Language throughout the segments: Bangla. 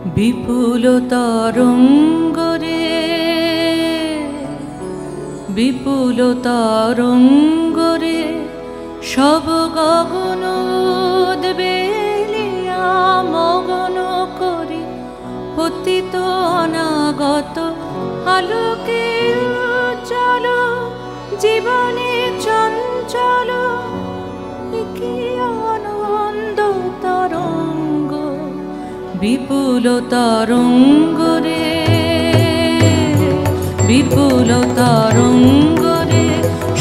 বিপুল তরঙ্গরে বিপুল তরঙ্গরে সব গগন উদ্বেলিয়া মগন করি পতিত অনাগত আলোকের উজ্জ্বল জীবনে চঞ্চল কি আনন্দ তরঙ্গ বিপুল তরঙ্গরে বিপুল তরঙ্গরে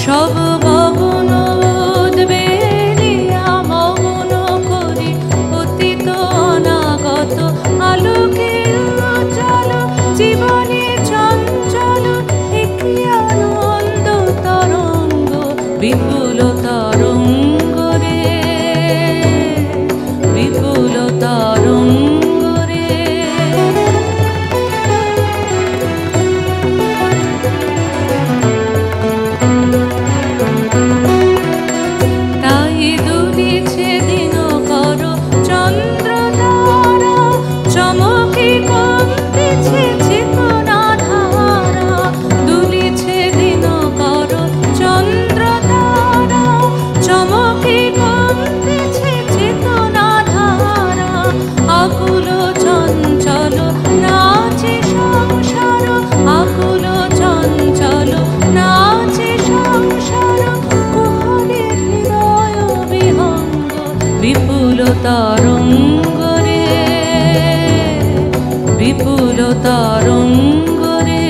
সব গগন উদ্বেলিয়া মগন করি পতিত অনাগত আলোকের উজ্জ্বল জীবনে চঞ্চল কি আনন্দ তরঙ্গ বিপুল তরঙ্গরে বিপুল তরঙ্গরে তাই দুলিছে দিনকর চন্দ্র তারা চমকে কমতেছে চেতনা ধারা দুলিছে দিনকর চন্দ্র তারা চমকে কমতেছে চেতনা ধারা আকুল চঞ্চল নাচে সংসার আকুল চঞ্চল নাচে সংসার কুহরে হৃদয় বিহঙ্গ বিপুল তরঙ্গরে বিপুল তরঙ্গরে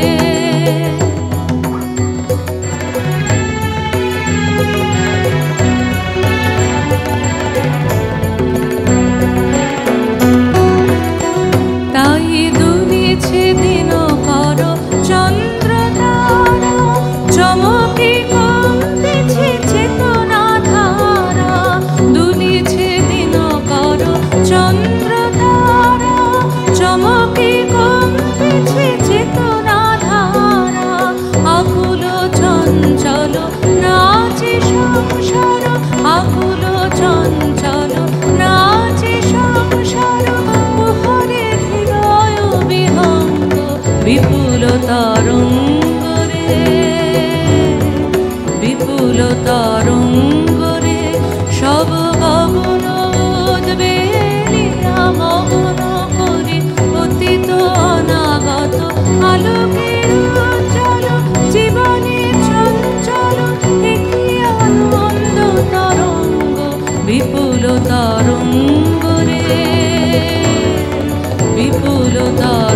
তাই দুলিছে দিনকর চন্দ্র তারা চমকে কমতেছে চেতনা ধারা দুলিছে দিনকর চন্দ্র তারা চমকে কমতেছে চেতনা ধারা আকুল চঞ্চল নাচে সংসার আকুল চঞ্চল নাচে সংসার কুহরে হৃদয় বিহঙ্গ বিপুল তরঙ্গরে বিপুল তরঙ্গরে সব গগন উদ্বেলিয়া মগন করি পতিত অনাগত আলোকের উজ্জ্বল জীবনে চঞ্চল কি আনন্দ তরঙ্গ বিপুল তরঙ্গরে বিপুল তরঙ্গ